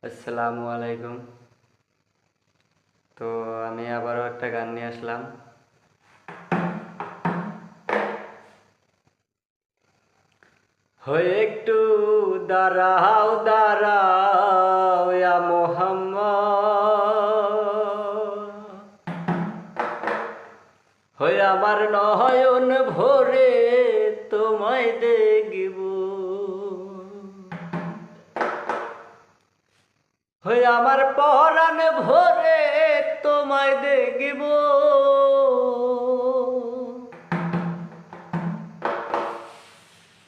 আসসালামু আলাইকুম। তো আমি আবারও একটা গান নিয়ে আসলাম। হয়ে একটু দাঁড়াও দাঁড়াও ইয়া মোহাম্মদ, হয়ে আমার নয়ন ভরে তোমায় দেখিব, হয়ে আমার পরাণ ভরে তোমায় দেখিব,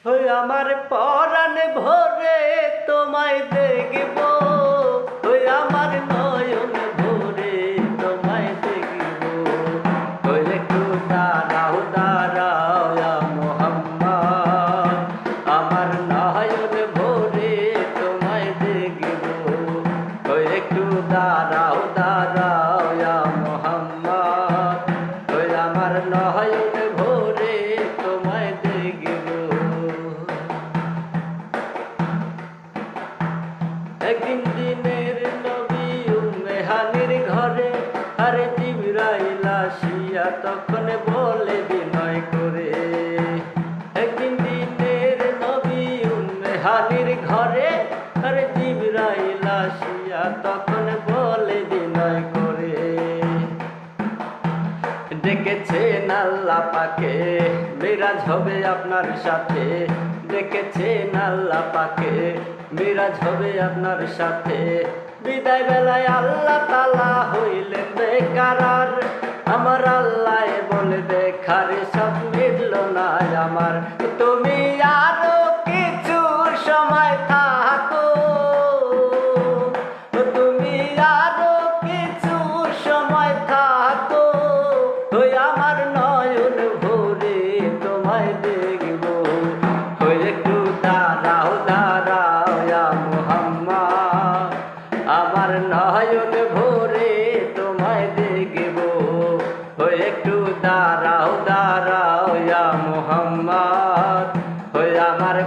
হয়ে আমার পরাণ ভরে তোমায় দেখিব, হয়ে আমার নয়ন ভরে তোমায় দেখিব, হয়ে একটু দাঁড়াও দাঁড়াও ইয়া মোহাম্মদ, আমার নয়ন ভরে তোমায় দেখিব, হয়ে একটু দাঁড়াও দাঁড়াও ইয়া মোহাম্মদ, হয়ে আমার নয়ন ভরে তোমায় দেখিব। একদিন দিনের নবী উম্মে হানির ঘরে, আরে জিবরাইল আসিয়া তখন বলে বিনয় করে। একদিন দিনের নবী উম্মে হানির ঘরে, আরে জিবরাইল আসিয়া তখন বলে বিনয় করে। ডেকেছেন আল্লাহ পাকে, মিরাজ হবে আপনার সাথে, ডেকেছেন আল্লাহ পাকে, মিরাজ হবে আপনার সাথে। বিদায় বেলায় আল্লাহ তাআলা হইলেন বেকারার, আমার আল্লাহ বলে দেখার সব মিলল না আমার, তুমি আরো কিছু সময় থাকো, তুমি আরো কিছু সময় থাকো, হয়ে আমার নয়ন ভরে তোমায় দেখব, হয়ে একটু দাঁড়াও দাঁড়াও ইয়া মোহাম্মদ, আমার নয়ন ভরে তোমায় দেখব, হয়ে একটু দাঁড়াও দাঁড়াও ইয়া মোহাম্মদ, হয়ে আমার